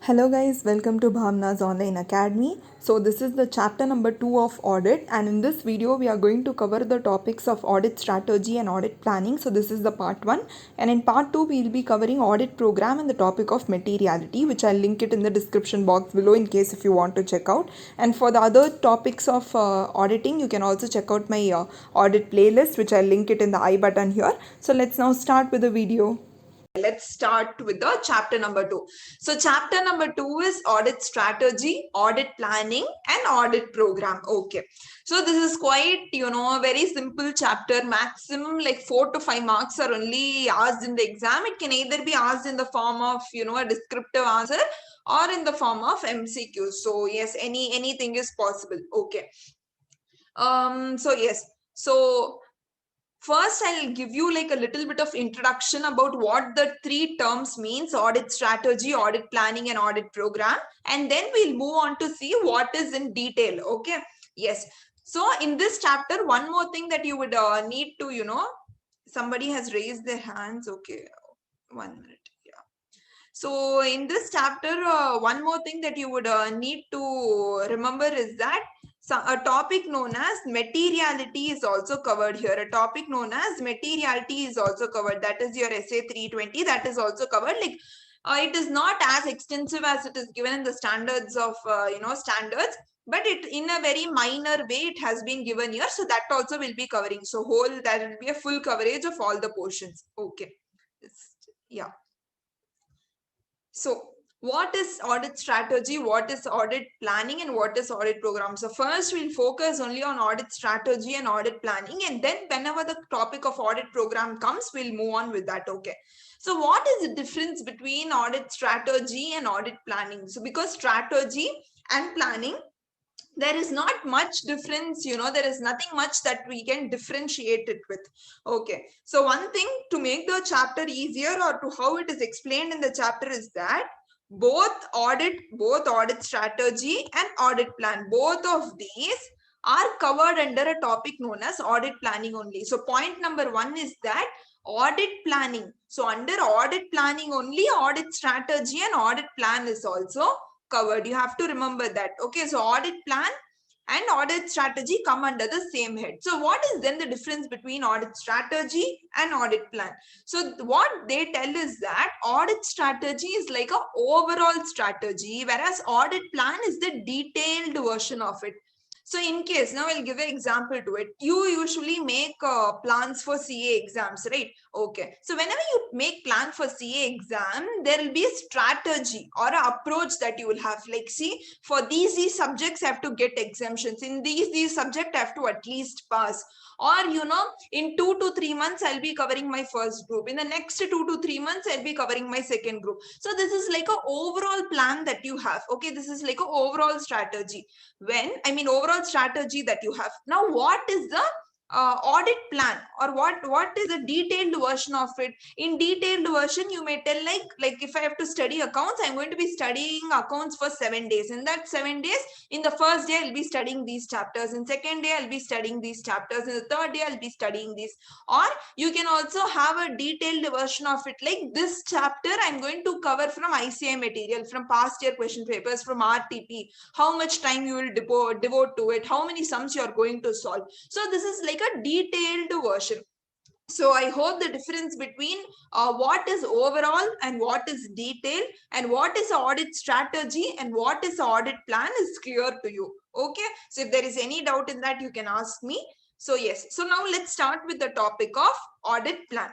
Hello guys, welcome to Bhavna's Online Academy. So this is the chapter number 2 of audit, and in this video we are going to cover the topics of audit strategy and audit planning. So this is the part 1, and in part 2 we will be covering audit program and the topic of materiality, which I'll link it in the description box below in case if you want to check out. And for the other topics of auditing, you can also check out my audit playlist, which I'll link it in the I button here. So let's now start with the video. Let's start with the chapter number 2. So chapter number 2 is audit strategy, audit planning and audit program. Okay. So this is quite, a very simple chapter. Maximum like 4 to 5 marks are only asked in the exam. It can either be asked in the form of, a descriptive answer or in the form of MCQ. So yes, anything is possible. Okay. So yes. So first, I'll give you like a little bit of introduction about what the three terms means: audit strategy, audit planning, and audit program. And then we'll move on to see what is in detail. Okay. Yes. So in this chapter, one more thing that you would need to, somebody has raised their hands. Okay. 1 minute. Yeah. So in this chapter, one more thing that you would need to remember is that a topic known as materiality is also covered here. A topic known as materiality is also covered. That is your essay 320. That is also covered. Like it is not as extensive as it is given in the standards of standards, but it in a very minor way it has been given here. So that also will be covering. So that will be a full coverage of all the portions. Okay. Yeah. So what is audit strategy, what is audit planning, and what is audit program? So first we'll focus only on audit strategy and audit planning, and then whenever the topic of audit program comes, we'll move on with that. Okay. So what is the difference between audit strategy and audit planning? So because strategy and planning, there is not much difference, there is nothing much that we can differentiate it with. Okay. So one thing to make the chapter easier, or to how it is explained in the chapter, is that both audit strategy and audit plan, both of these are covered under a topic known as audit planning only. So point number 1 is that audit planning. So under audit planning only, audit strategy and audit plan is also covered. You have to remember that. Okay. So audit plan and audit strategy come under the same head. So what is then the difference between audit strategy and audit plan? So what they tell is that audit strategy is like a overall strategy, whereas audit plan is the detailed version of it. So in case, now I'll give an example to it. You usually make plans for CA exams, right? Okay. So whenever you make plan for CA exam, there will be a strategy or an approach that you will have. Like, see, for these subjects I have to get exemptions. In these subjects I have to at least pass. Or, in 2 to 3 months, I'll be covering my first group. In the next 2 to 3 months, I'll be covering my second group. So this is like an overall plan that you have. Okay. This is like an overall strategy. Overall strategy that you have. Now, what is the audit plan, or what is the detailed version of it? In detailed version, you may tell like if I have to study accounts, I'm going to be studying accounts for 7 days. In that 7 days, in the first day I'll be studying these chapters, in second day I'll be studying these chapters, in the third day I'll be studying these. Or you can also have a detailed version of it, like this chapter I'm going to cover from ICI material, from past year question papers, from RTP, how much time you will devote to it, how many sums you are going to solve. So this is like a detailed version. So I hope the difference between what is overall and what is detailed, and what is audit strategy and what is audit plan is clear to you. Okay. So if there is any doubt in that, you can ask me. So yes. So now let's start with the topic of audit plan.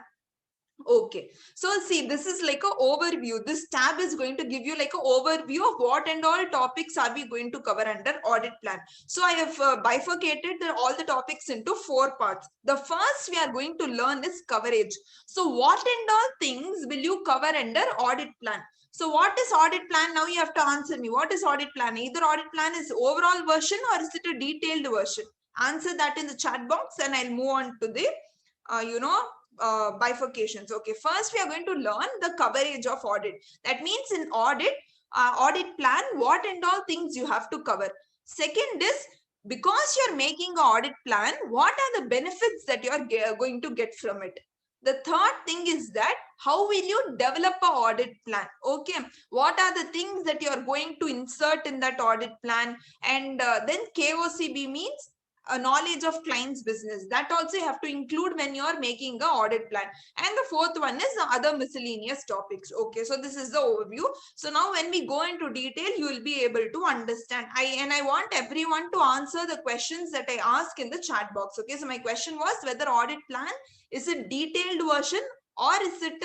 Okay. So see, this is like an overview. This tab is going to give you like an overview of what and all topics are we going to cover under audit plan. So I have bifurcated all the topics into 4 parts. The first we are going to learn is coverage. So what and all things will you cover under audit plan? So what is audit plan? Now you have to answer me. What is audit plan? Either audit plan is overall version or is it a detailed version? Answer that in the chat box, and I'll move on to the, bifurcations. Okay, first we are going to learn the coverage of audit. That means in audit plan, what and all things you have to cover. Second is, because you're making an audit plan, what are the benefits that you're going to get from it? The third thing is that how will you develop a audit plan? Okay, what are the things that you are going to insert in that audit plan? And then KOCB means a knowledge of client's business. That also you have to include when you are making a audit plan. And the fourth one is the other miscellaneous topics. Okay, so this is the overview. So now when we go into detail, you will be able to understand. I want everyone to answer the questions that I ask in the chat box. Okay, so my question was whether audit plan is a detailed version or is it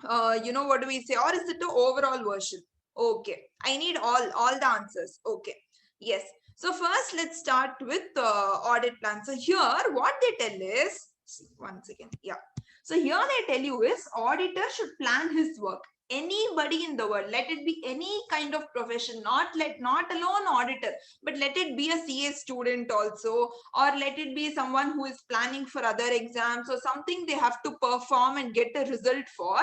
a what do we say, or is it a overall version? Okay, I need all the answers. Okay, yes. So first let's start with audit plan. So here what they tell is, one second, yeah. So here they tell you is auditor should plan his work. Anybody in the world, let it be any kind of profession, not alone auditor, but let it be a CA student also, or let it be someone who is planning for other exams or something they have to perform and get a result for.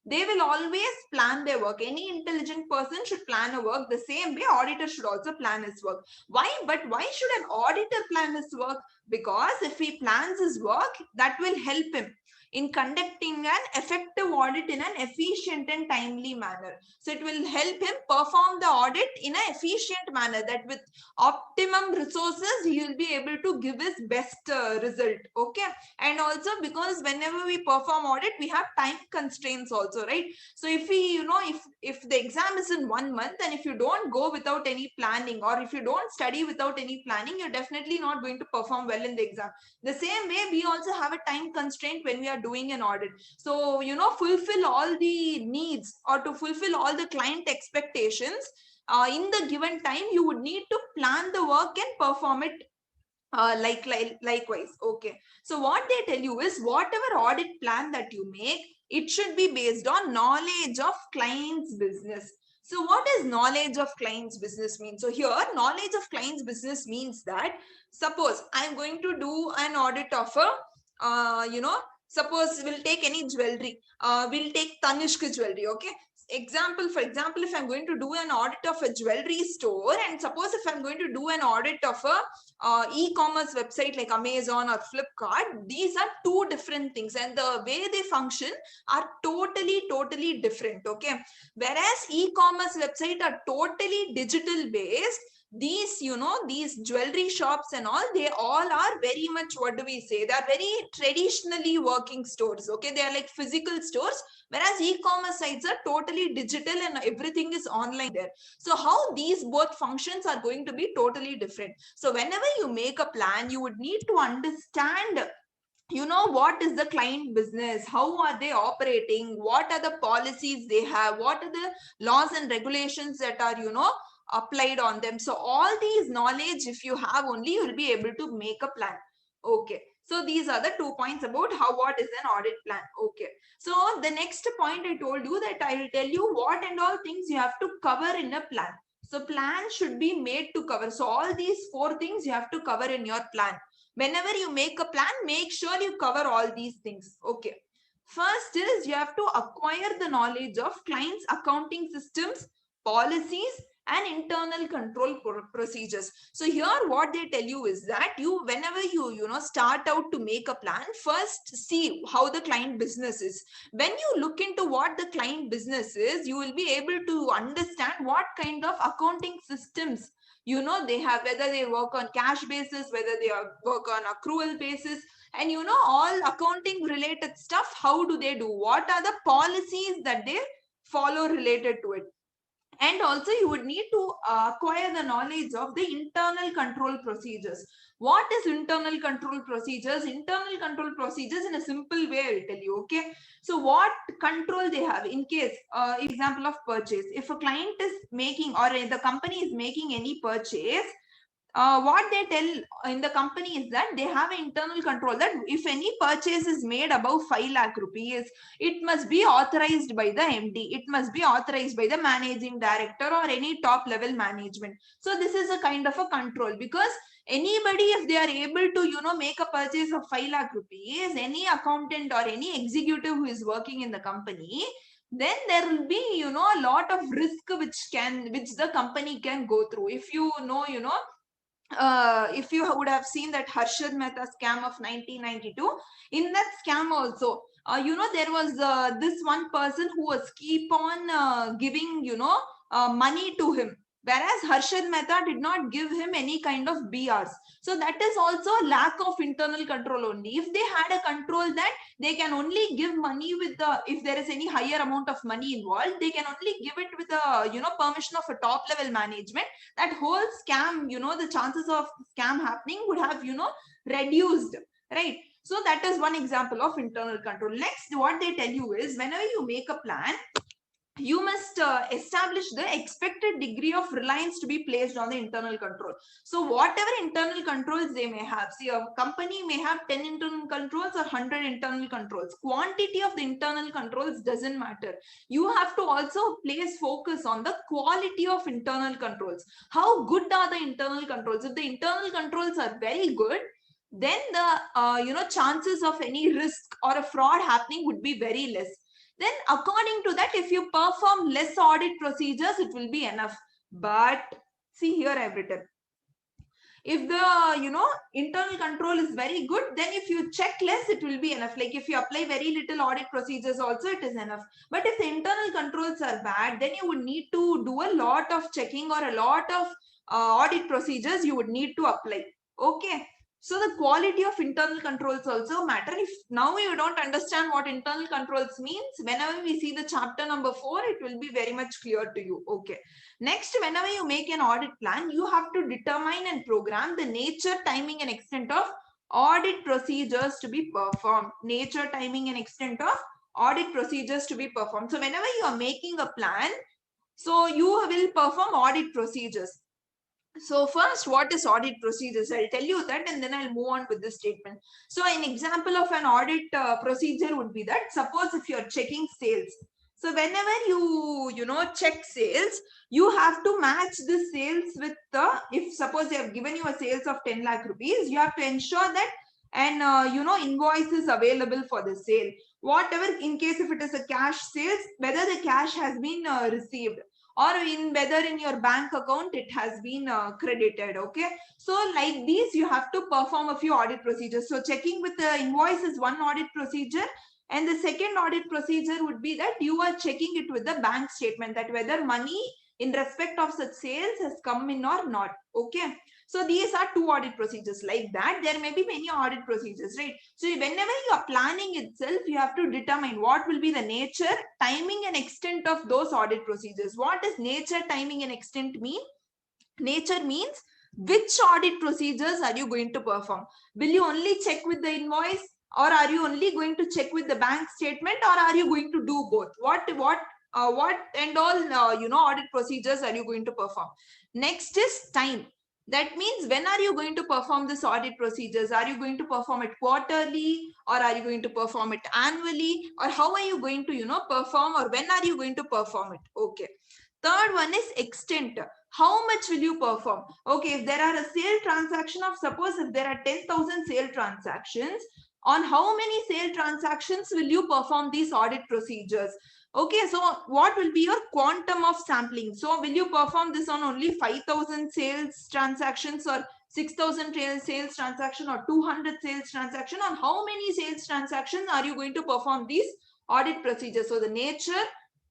They will always plan their work. Any intelligent person should plan a work. The same way auditor should also plan his work. Why? But why should an auditor plan his work? Because if he plans his work, that will help him in conducting an effective audit in an efficient and timely manner. So it will help him perform the audit in an efficient manner, that with optimum resources he will be able to give his best result. Okay, and also because whenever we perform audit, we have time constraints also, right? So if we, if the exam is in 1 month, and if you don't go without any planning, or if you don't study without any planning, you're definitely not going to perform well in the exam. The same way we also have a time constraint when we are doing an audit. So fulfill all the needs, or to fulfill all the client expectations in the given time, you would need to plan the work and perform it likewise. Okay, so what they tell you is whatever audit plan that you make, it should be based on knowledge of client's business. So what does knowledge of client's business mean? So here knowledge of client's business means that, suppose I'm going to do an audit of a suppose we'll take any jewelry, we'll take Tanishq jewelry. Okay, for example, if I'm going to do an audit of a jewelry store, and suppose if I'm going to do an audit of a e-commerce website like Amazon or Flipkart, these are two different things, and the way they function are totally different. Okay, whereas e-commerce website are totally digital based, these jewelry shops and all, they all are very much, what do we say, they're very traditionally working stores. Okay, they are like physical stores, whereas e-commerce sites are totally digital and everything is online there. So how these both functions are going to be totally different. So whenever you make a plan, you would need to understand what is the client business, how are they operating, what are the policies they have, what are the laws and regulations that are applied on them. So all these knowledge, if you have only, you will be able to make a plan. Okay, so these are the 2 points about what is an audit plan. Okay, so the next point I told you that I will tell you what and all things you have to cover in a plan. So plan should be made to cover, so all these 4 things you have to cover in your plan. Whenever you make a plan, make sure you cover all these things. Okay, first is you have to acquire the knowledge of clients accounting systems, policies, and internal control procedures. So here what they tell you is that whenever you start out to make a plan, first see how the client business is. When you look into what the client business is, you will be able to understand what kind of accounting systems they have, whether they work on cash basis, whether they work on accrual basis, and all accounting related stuff. How do they do, what are the policies that they follow related to it. And also you would need to acquire the knowledge of the internal control procedures. What is internal control procedures? Internal control procedures, in a simple way I'll tell you. Okay, so what control they have in case example of purchase, if a client is making, or the company is making any purchase, what they tell in the company is that they have an internal control that if any purchase is made above 5 lakh rupees, it must be authorized by the MD, it must be authorized by the managing director or any top level management. So this is a kind of a control, because anybody, if they are able to make a purchase of 5 lakh rupees, any accountant or any executive who is working in the company, then there will be a lot of risk which the company can go through. If if you would have seen that Harshad Mehta scam of 1992, in that scam also, there was this one person who was keep on giving, money to him, whereas Harshad Mehta did not give him any kind of BRs. So that is also a lack of internal control only. If they had a control that they can only give money with the, if there is any higher amount of money involved, they can only give it with the, permission of a top level management, that whole scam, the chances of scam happening would have, reduced, right? So that is one example of internal control. Next, what they tell you is whenever you make a plan, you must establish the expected degree of reliance to be placed on the internal control. So whatever internal controls they may have, see, a company may have 10 internal controls or 100 internal controls. Quantity of the internal controls doesn't matter. You have to also place focus on the quality of internal controls. How good are the internal controls? If the internal controls are very good, then the chances of any risk or a fraud happening would be very less. Then according to that, if you perform less audit procedures, it will be enough. But see, here I've written, if the internal control is very good, then if you check less, it will be enough. Like if you apply very little audit procedures also, it is enough. But if the internal controls are bad, then you would need to do a lot of checking or a lot of audit procedures you would need to apply. Okay. So the quality of internal controls also matter. If now you don't understand what internal controls means, whenever we see the chapter number 4, it will be very much clear to you. Okay. Next, whenever you make an audit plan, you have to determine and program the nature, timing, and extent of audit procedures to be performed. Nature, timing, and extent of audit procedures to be performed. So whenever you are making a plan, so you will perform audit procedures. So first, what is audit procedures? I'll tell you that and then I'll move on with this statement. So an example of an audit procedure would be that, suppose if you're checking sales. So whenever you check sales, you have to match the sales with the, if suppose they have given you a sales of 10 lakh rupees, you have to ensure that an invoice is available for the sale. Whatever, in case if it is a cash sales, whether the cash has been received, or in whether in your bank account it has been credited. Okay, so like these you have to perform a few audit procedures. So checking with the invoice is one audit procedure, and the second audit procedure would be that you are checking it with the bank statement, that whether money in respect of such sales has come in or not. Okay, so these are two audit procedures. Like that, there may be many audit procedures, right? So whenever you are planning itself, you have to determine what will be the nature, timing, and extent of those audit procedures. What does nature, timing, and extent mean? Nature means which audit procedures are you going to perform? Will you only check with the invoice, or are you only going to check with the bank statement, or are you going to do both? What and all audit procedures are you going to perform? Next is time. That means when are you going to perform this audit procedures? Are you going to perform it quarterly, or are you going to perform it annually, or how are you going to perform, or when are you going to perform it? Okay. Third one is extent. How much will you perform? Okay, if there are a sale transaction of, suppose if there are 10,000 sale transactions, on how many sale transactions will you perform these audit procedures? Okay, so what will be your quantum of sampling? So will you perform this on only 5,000 sales transactions, or 6,000 sales transaction, or 200 sales transaction? On how many sales transactions are you going to perform these audit procedures? So the nature,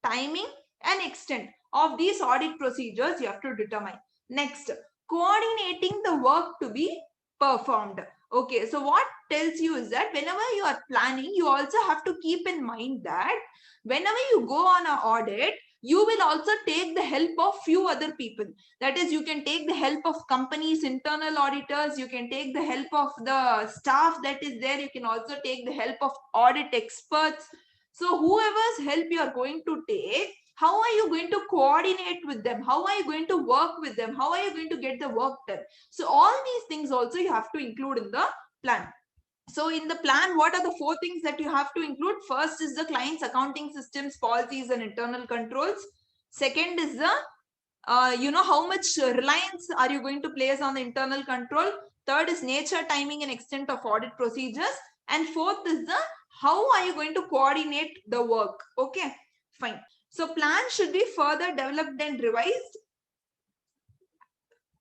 timing, and extent of these audit procedures you have to determine. Next, coordinating the work to be performed. Okay, so what tells you is that whenever you are planning, you also have to keep in mind that whenever you go on an audit, you will also take the help of few other people. That is, you can take the help of companies, internal auditors, you can take the help of the staff that is there, you can also take the help of audit experts. So whoever's help you are going to take, how are you going to coordinate with them? How are you going to work with them? How are you going to get the work done? So all these things also you have to include in the plan. So in the plan, what are the 4 things that you have to include? First is the client's accounting systems, policies, and internal controls. Second is the, how much reliance are you going to place on the internal control? Third is nature, timing, and extent of audit procedures. And fourth is the, how are you going to coordinate the work? Okay, fine. So plan should be further developed and revised.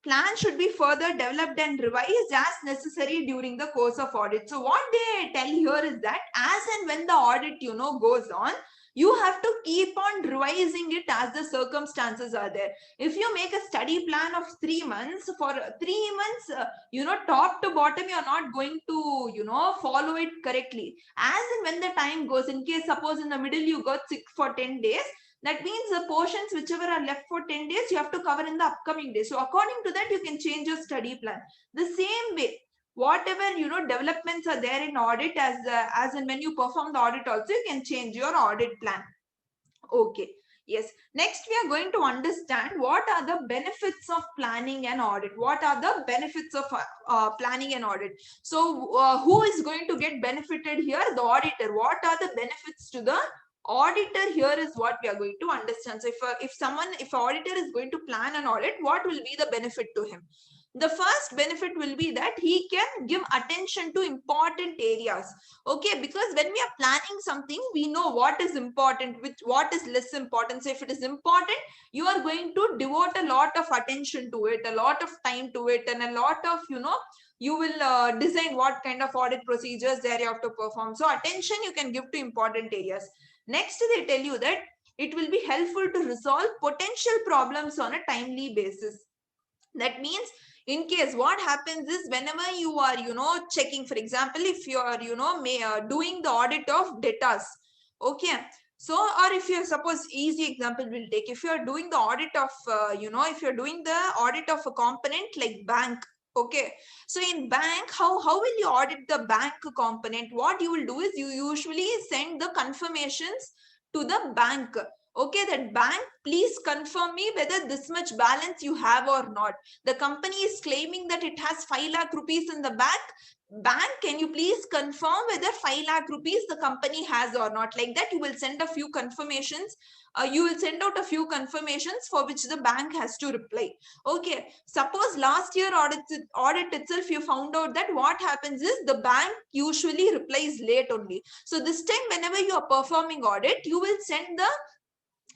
plan should be further developed and revised as necessary during the course of audit. So what they tell here is that as and when the audit, goes on, you have to keep on revising it as the circumstances are there. If you make a study plan of 3 months, for 3 months, top to bottom, you're not going to, follow it correctly. As and when the time goes, in case suppose in the middle you got sick for 10 days, that means the portions whichever are left for 10 days, you have to cover in the upcoming days. So according to that, you can change your study plan. The same way, whatever, developments are there in audit, as and when you perform the audit also, you can change your audit plan. Okay. Yes. Next, we are going to understand what are the benefits of planning and audit. What are the benefits of planning and audit? So, who is going to get benefited here? The auditor. What are the benefits to the auditor here is what we are going to understand. So, if auditor is going to plan an audit, what will be the benefit to him? The first benefit will be that he can give attention to important areas. Okay, because when we are planning something, we know what is important, what is less important. So if it is important, you are going to devote a lot of attention to it, a lot of time to it, and a lot of, you will design what kind of audit procedures there you have to perform. So attention you can give to important areas. Next, they tell you that it will be helpful to resolve potential problems on a timely basis. That means, in case what happens is, whenever you are, checking, for example, if you are, doing the audit of debtors, okay. So, or if you suppose, easy example we'll take, if you are doing the audit of, if you're doing the audit of a component like bank, okay. So in bank, how will you audit the bank component? What you will do is, you usually send the confirmations to the bank. Okay, that bank, please confirm me whether this much balance you have or not. The company is claiming that it has 5 lakh rupees in the bank, can you please confirm whether 5 lakh rupees the company has or not? Like that, you will send a few confirmations. You will send out a few confirmations for which the bank has to reply. Okay, suppose last year audit itself, you found out that what happens is, the bank usually replies late only. So this time, whenever you are performing audit, you will send the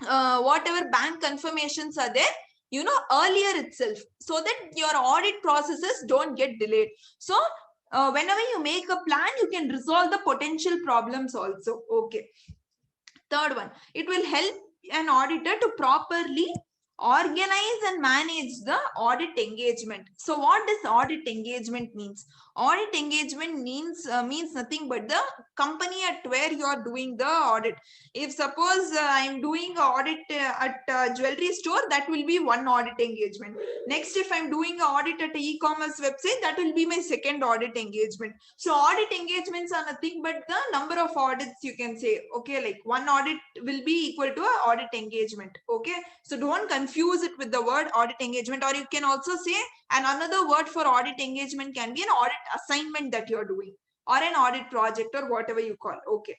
whatever bank confirmations are there, earlier itself, so that your audit processes don't get delayed. So whenever you make a plan, you can resolve the potential problems also. Okay. Third one, it will help an auditor to properly organize and manage the audit engagement. So what does audit engagement means? Audit engagement means nothing but the company at where you are doing the audit. If suppose I'm doing a audit at a jewelry store, that will be one audit engagement. Next, if I'm doing an audit at an e-commerce website, that will be my second audit engagement. So audit engagements are nothing but the number of audits, you can say. Okay, like one audit will be equal to an audit engagement. Okay, so don't confuse it with the word audit engagement. Or you can also say, and another word for audit engagement can be an audit assignment that you're doing, or an audit project, or whatever you call. Okay.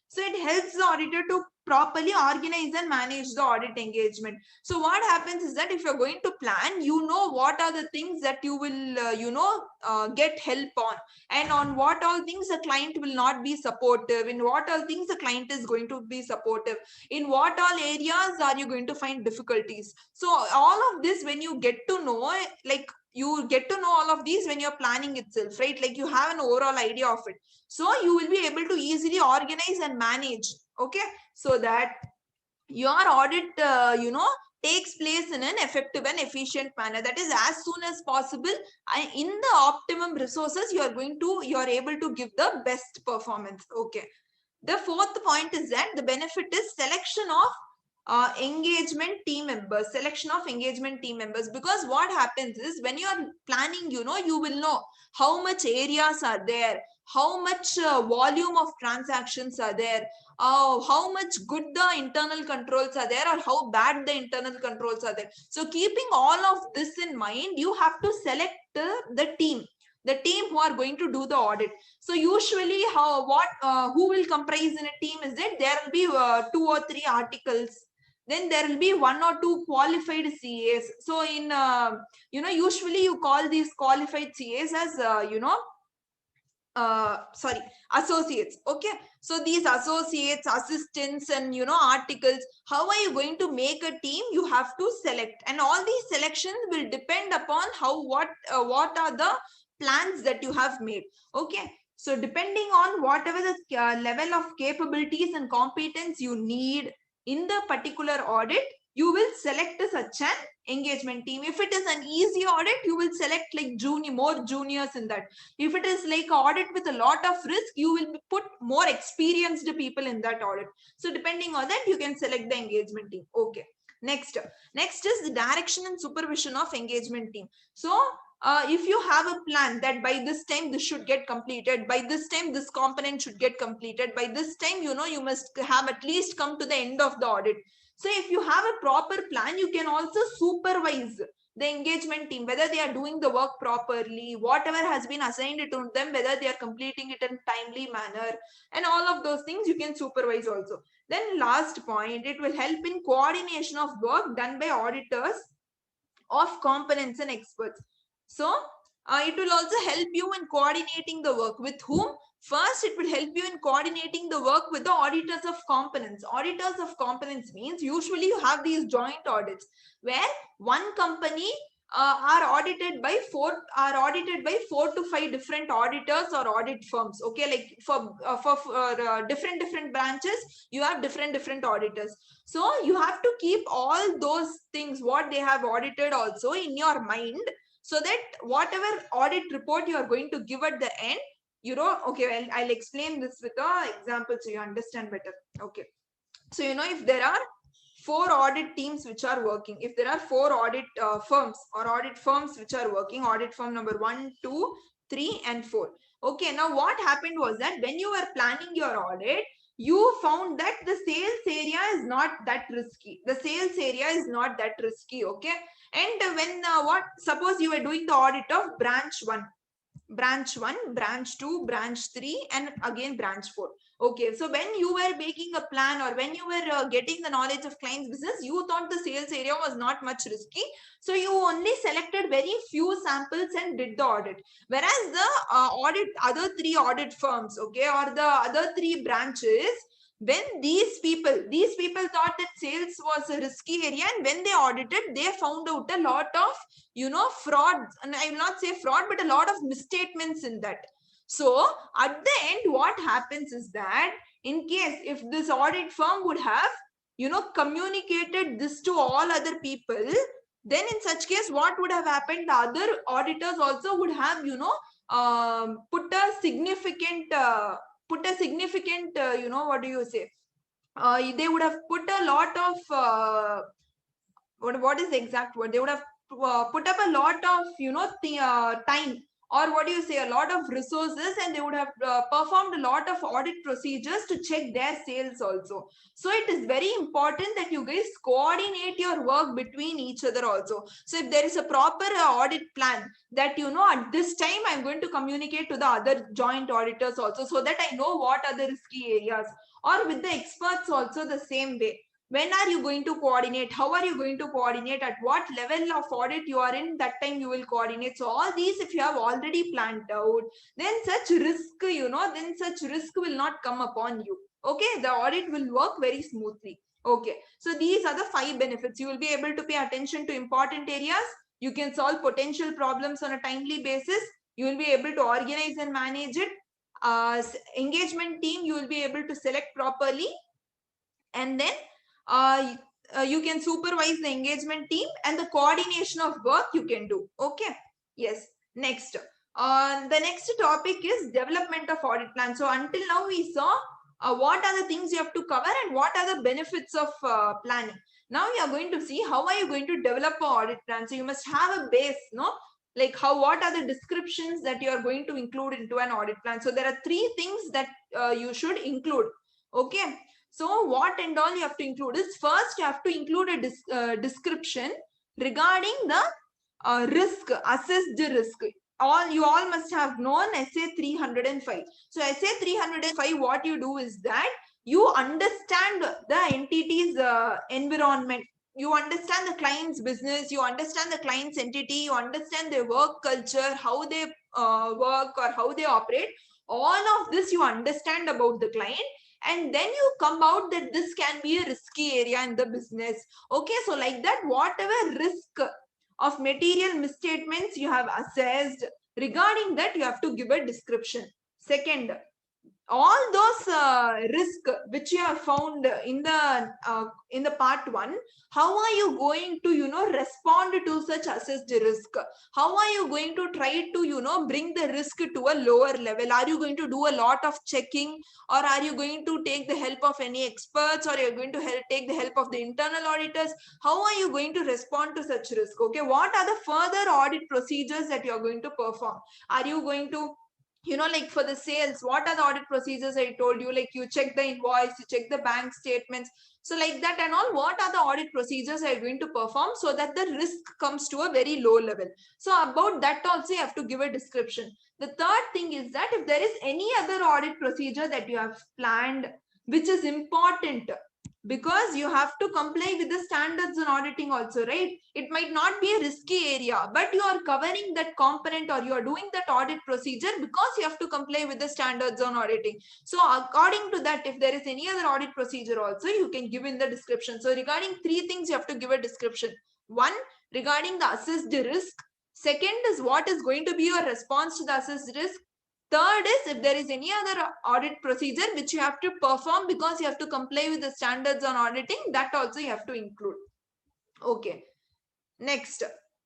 So it helps the auditor to properly organize and manage the audit engagement. So what happens is that if you're going to plan, you know what are the things that you will, get help on, and on what all things the client will not be supportive, in what all things the client is going to be supportive, in what all areas are you going to find difficulties. So all of this, when you get to know, like you get to know all of these when you're planning itself, right? Like you have an overall idea of it. So you will be able to easily organize and manage. Okay, so that your audit, takes place in an effective and efficient manner. That is, as soon as possible, in the optimum resources, you are able to give the best performance. Okay. The fourth point is that the benefit is selection of engagement team members. Selection of engagement team members, because what happens is, when you are planning, you will know how much areas are there, how much volume of transactions are there, how much good the internal controls are there, or how bad the internal controls are there. So keeping all of this in mind, you have to select the team who are going to do the audit. So usually, who will comprise in a team is that there will be 2 or 3 articles, then there will be 1 or 2 qualified CAs. So in usually you call these qualified CAs as sorry, associates. Okay, so these associates, assistants, and articles, how are you going to make a team? You have to select, and all these selections will depend upon what are the plans that you have made. Okay, so depending on whatever the level of capabilities and competence you need in the particular audit, you will select such an engagement team. If it is an easy audit, you will select like more juniors in that. If it is like audit with a lot of risk, you will put more experienced people in that audit. So depending on that, you can select the engagement team. Okay, next is the direction and supervision of engagement team. So if you have a plan that by this time this should get completed, by this time this component should get completed, by this time you must have at least come to the end of the audit. So if you have a proper plan, you can also supervise the engagement team, whether they are doing the work properly, whatever has been assigned to them, whether they are completing it in timely manner, and all of those things you can supervise also. Then last point, it will help in coordination of work done by auditors of components and experts. So it will also help you in coordinating the work with whom. First, it will help you in coordinating the work with the auditors of components. Auditors of components means usually you have these joint audits where one company are audited by four to five different auditors or audit firms. Okay, like for different branches, you have different auditors. So you have to keep all those things what they have audited also in your mind, so that whatever audit report you are going to give at the end, okay, well, I'll explain this with an example so you understand better. Okay, so if there are four audit teams which are working, if there are four audit firms or audit firms which are working, audit firm number 1, 2, 3 and 4. Okay, now what happened was that when you were planning your audit, you found that the sales area is not that risky. The sales area is not that risky. Okay, and when what suppose you were doing the audit of branch 1, branch 2, branch 3, and again branch 4. Okay, so when you were making a plan or when you were getting the knowledge of client's business, you thought the sales area was not much risky. So you only selected very few samples and did the audit. Whereas the other three audit firms, okay, or the other three branches, when these people thought that sales was a risky area, and when they audited, they found out a lot of fraud, and I will not say fraud, but a lot of misstatements in that. So at the end, what happens is that in case if this audit firm would have communicated this to all other people, then in such case what would have happened, the other auditors also would have put a significant what do you say, they would have put a lot of what is the exact word, they would have put up a lot of time, or what do you say, a lot of resources, and they would have performed a lot of audit procedures to check their sales also. So it is very important that you guys coordinate your work between each other also. So if there is a proper audit plan that at this time I'm going to communicate to the other joint auditors also, so that I know what are the risky areas, or with the experts also the same way. When are you going to coordinate, how are you going to coordinate, at what level of audit you are in, that time you will coordinate. So all these if you have already planned out, then such risk will not come upon you. Okay, the audit will work very smoothly. Okay, so these are the 5 benefits. You will be able to pay attention to important areas, you can solve potential problems on a timely basis, you will be able to organize and manage it. Engagement team, you will be able to select properly, and then uh, you can supervise the engagement team, and the coordination of work you can do. Okay, yes. Next, the next topic is development of audit plan. So until now we saw what are the things you have to cover and what are the benefits of planning. Now we are going to see how are you going to develop an audit plan. So you must have a base, no, like what are the descriptions that you are going to include into an audit plan. So there are 3 things that you should include. Okay, so what and all you have to include is, first you have to include a description regarding the risk, assessed risk. You all must have known SA 305. So SA 305, what you do is that you understand the entity's environment, you understand the client's business, you understand the client's entity, you understand their work culture, how they work or how they operate. All of this you understand about the client, and then you come out that this can be a risky area in the business. Okay, so like that, whatever risk of material misstatements you have assessed, regarding that you have to give a description. Second, all those risk which you have found in the part 1, how are you going to respond to such assessed risk? How are you going to try to bring the risk to a lower level? Are you going to do a lot of checking, or are you going to take the help of any experts, or you're going to take the help of the internal auditors? How are you going to respond to such risk? Okay, what are the further audit procedures that you're going to perform? Are you going to like for the sales, what are the audit procedures I told you? Like you check the invoice, you check the bank statements. So like that and all, what are the audit procedures are you going to perform so that the risk comes to a very low level? So about that also you have to give a description. The third thing is that if there is any other audit procedure that you have planned, which is important, because you have to comply with the standards in auditing also, right? It might not be a risky area, but you are covering that component, or you are doing that audit procedure because you have to comply with the standards on auditing. So according to that, if there is any other audit procedure also, you can give in the description. So regarding 3 things you have to give a description. One, regarding the assessed risk. Second is what is going to be your response to the assessed risk. Third is if there is any other audit procedure which you have to perform because you have to comply with the standards on auditing, that also you have to include. Okay. Next.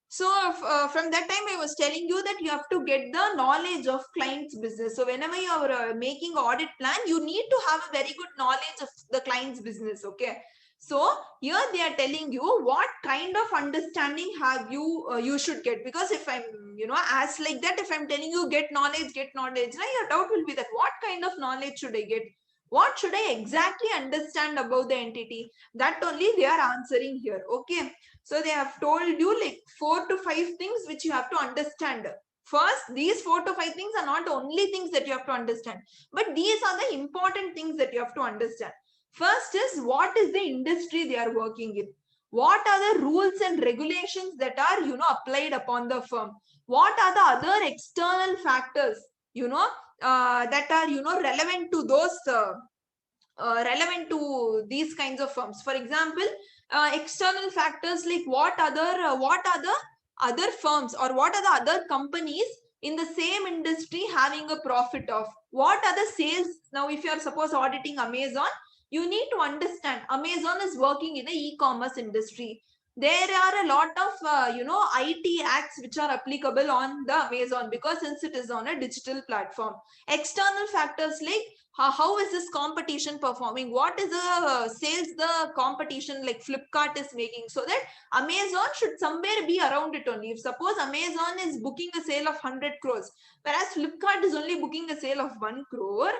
So from that time I was telling you that you have to get the knowledge of client's business. So whenever you are making audit plan, you need to have a very good knowledge of the client's business. Okay. So here they are telling you what kind of understanding have you you should get. Because if I'm as like that, if I'm telling you get knowledge, now your doubt will be that what kind of knowledge should I get? What should I exactly understand about the entity? That only they are answering here. Okay. So they have told you like 4 to 5 things which you have to understand. First, these 4 to 5 things are not the only things that you have to understand, but these are the important things that you have to understand. First is what is the industry they are working in? What are the rules and regulations that are applied upon the firm? What are the other external factors that are relevant to those relevant to these kinds of firms? For example, external factors like what are the other firms, or what are the other companies in the same industry having a profit of? What are the sales? Now if you are suppose auditing Amazon, you need to understand Amazon is working in a e-commerce industry. There are a lot of IT acts which are applicable on the Amazon, because since it is on a digital platform. External factors like how is this competition performing? What is the sales the competition like Flipkart is making? So that Amazon should somewhere be around it only. If suppose Amazon is booking a sale of 100 crores, whereas Flipkart is only booking a sale of 1 crore,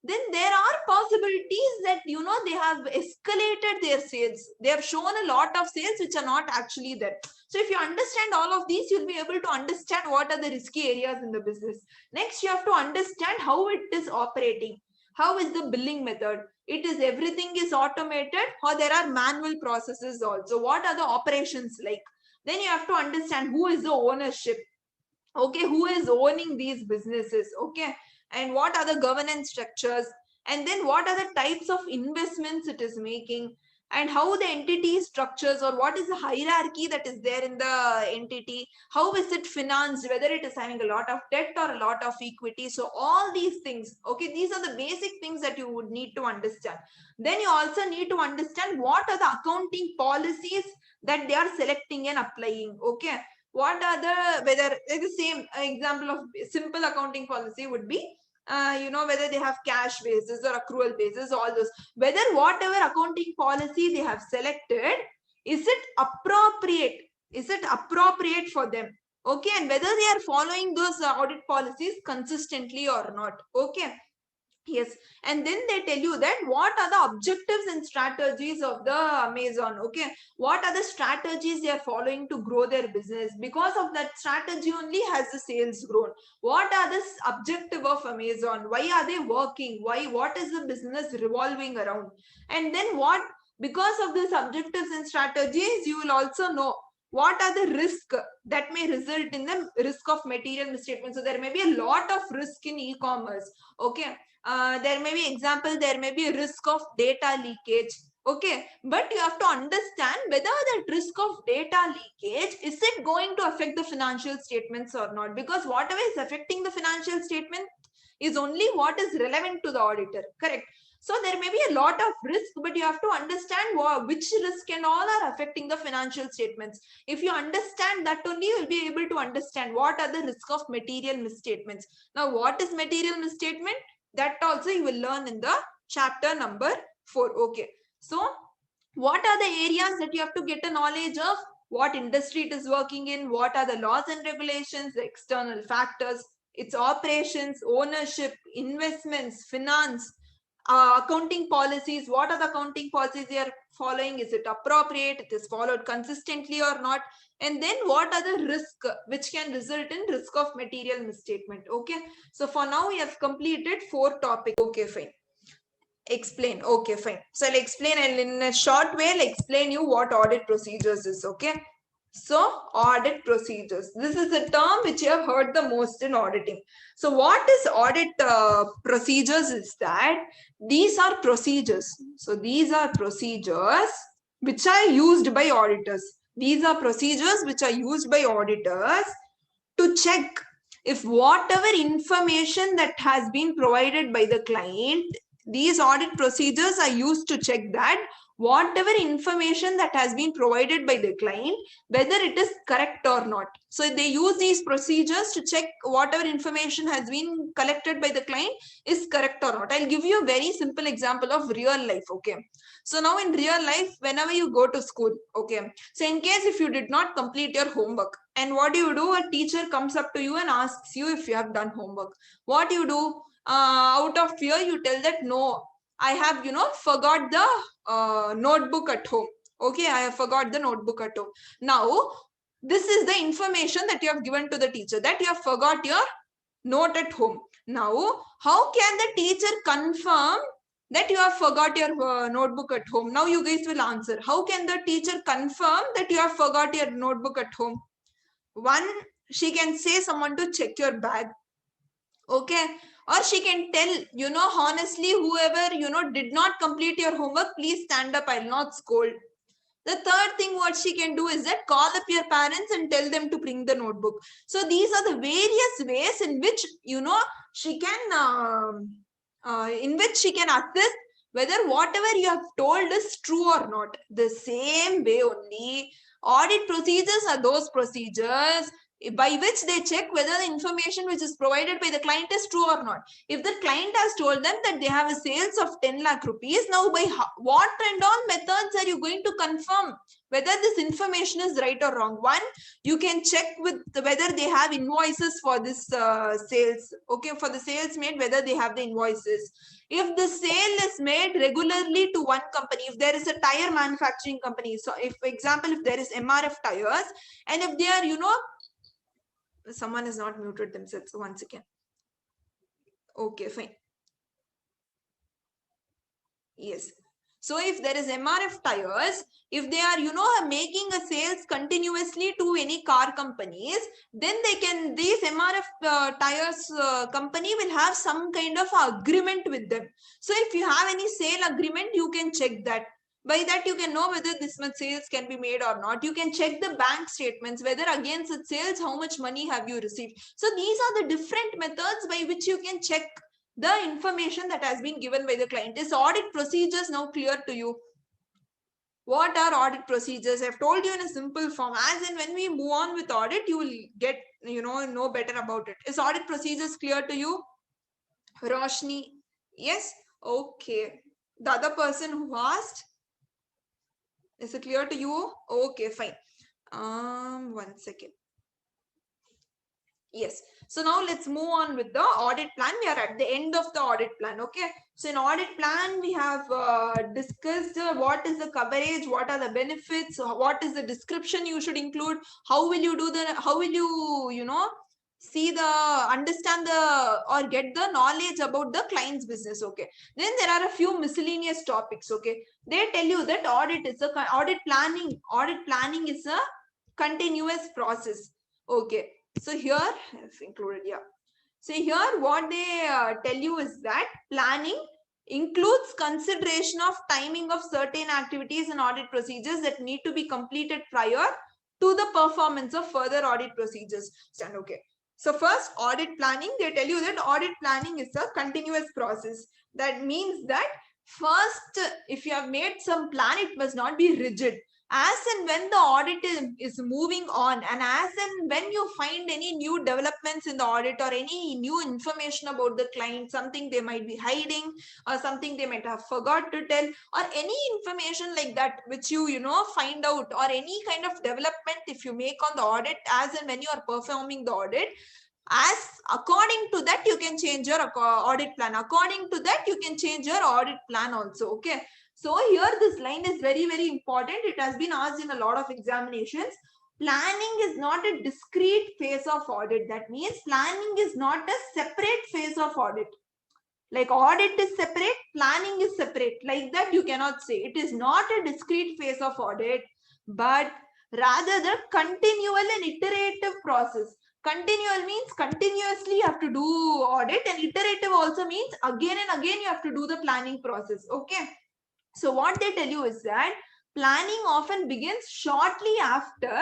then there are possibilities that they have escalated their sales. They have shown a lot of sales which are not actually there. So if you understand all of these, you'll be able to understand what are the risky areas in the business. Next, you have to understand how it is operating. How is the billing method? It is everything is automated, or there are manual processes also? What are the operations like? Then you have to understand who is the ownership. Okay, who is owning these businesses? Okay, and what are the governance structures? And then what are the types of investments it is making? And how the entity structures, or what is the hierarchy that is there in the entity? How is it financed? Whether it is having a lot of debt or a lot of equity? So all these things, okay, these are the basic things that you would need to understand. Then you also need to understand what are the accounting policies that they are selecting and applying. Okay, what are whether the same example of simple accounting policy would be whether they have cash basis or accrual basis, all those, whether whatever accounting policy they have selected, is it appropriate for them? Okay, and whether they are following those audit policies consistently or not. Okay. Yes, and then they tell you that what are the objectives and strategies of the Amazon. Okay, what are the strategies they are following to grow their business? Because of that strategy only has the sales grown. What are the objective of Amazon? Why are they working? What is the business revolving around? And then what, because of these objectives and strategies, you will also know what are the risk that may result in the risk of material misstatement. So there may be a lot of risk in e-commerce. Okay, there may be example, there may be a risk of data leakage. Okay, but you have to understand whether that risk of data leakage, is it going to affect the financial statements or not? Because whatever is affecting the financial statement is only what is relevant to the auditor, correct? So there may be a lot of risk, but you have to understand which risk and all are affecting the financial statements. If you understand that only, you will be able to understand what are the risk of material misstatements. Now, what is material misstatement? That also you will learn in the chapter number 4. Okay. So, what are the areas that you have to get a knowledge of? What industry it is working in? What are the laws and regulations, the external factors, its operations, ownership, investments, finance, accounting policies. What are the accounting policies you are following? Is it appropriate? It is followed consistently or not? And then what are the risks which can result in risk of material misstatement? Okay, so for now we have completed 4 topics. Okay, fine. Explain. Okay, fine. So I'll explain, and in a short way I'll explain you what audit procedures is. Okay, so audit procedures, this is a term which you have heard the most in auditing. So what is audit procedures is that these are procedures. So these are procedures which are used by auditors. These are procedures which are used by auditors to check if whatever information that has been provided by the client, these audit procedures are used to check that whatever information that has been provided by the client, whether it is correct or not. So they use these procedures to check whatever information has been collected by the client is correct or not. I'll give you a very simple example of real life. Okay, so now in real life, whenever you go to school, okay, so in case if you did not complete your homework, and what do you do? A teacher comes up to you and asks you if you have done homework. What you do? Out of fear, you tell that no, I have, forgot the notebook at home. Okay, I have forgot the notebook at home. Now, this is the information that you have given to the teacher, that you have forgot your note at home. Now, how can the teacher confirm that you have forgot your notebook at home? Now you guys will answer. How can the teacher confirm that you have forgot your notebook at home? One, she can say someone to check your bag. Okay, or she can tell, honestly, whoever, did not complete your homework, please stand up, I'll not scold. The third thing what she can do is that call up your parents and tell them to bring the notebook. So these are the various ways in which, she can, in which she can assess whether whatever you have told is true or not. The same way only, audit procedures are those procedures by which they check whether the information which is provided by the client is true or not. If the client has told them that they have a sales of 10 lakh rupees, now by what and all methods are you going to confirm whether this information is right or wrong? One, you can check with whether they have invoices for this sales. Okay, for the sales made, whether they have the invoices. If the sale is made regularly to one company, if there is a tire manufacturing company, so if, for example, if there is MRF tires, and if they are, someone is not muted themselves once again. Okay, fine. Yes. So if there is MRF tires, if they are, making a sales continuously to any car companies, then these MRF tires company will have some kind of agreement with them. So if you have any sale agreement, you can check that. By that, you can know whether this much sales can be made or not. You can check the bank statements, whether against the sales, how much money have you received. So these are the different methods by which you can check the information that has been given by the client. Is audit procedures now clear to you? What are audit procedures? I've told you in a simple form. As in when we move on with audit, you will get, know better about it. Is audit procedures clear to you? Roshni? Yes? Okay. The other person who asked? Is it clear to you? Okay, fine. 1 second. Yes. So now let's move on with the audit plan. We are at the end of the audit plan. Okay. So in audit plan, we have discussed what is the coverage, what are the benefits, what is the description you should include, how will you do how will you, see understand or get the knowledge about the client's business. Okay. Then there are a few miscellaneous topics. Okay. They tell you that audit planning is a continuous process. Okay, so here I've included here. So here what they tell you is that planning includes consideration of timing of certain activities and audit procedures that need to be completed prior to the performance of further audit procedures. Okay. So first, audit planning, they tell you that audit planning is a continuous process. That means that first, if you have made some plan, it must not be rigid. As and when the audit is moving on, and as and when you find any new developments in the audit or any new information about the client, something they might be hiding or something they might have forgot to tell, or any information like that which you find out, or any kind of development if you make on the audit as and when you are performing the audit, as according to that you can change your audit plan. According to that you can change your audit plan also. Okay, so here this line is very, very important. It has been asked in a lot of examinations. Planning is not a discrete phase of audit. That means planning is not a separate phase of audit. Like audit is separate, planning is separate. Like that you cannot say. It is not a discrete phase of audit, but rather the continual and iterative process. Continual means continuously you have to do audit, and iterative also means again and again you have to do the planning process. Okay. So what they tell you is that planning often begins shortly after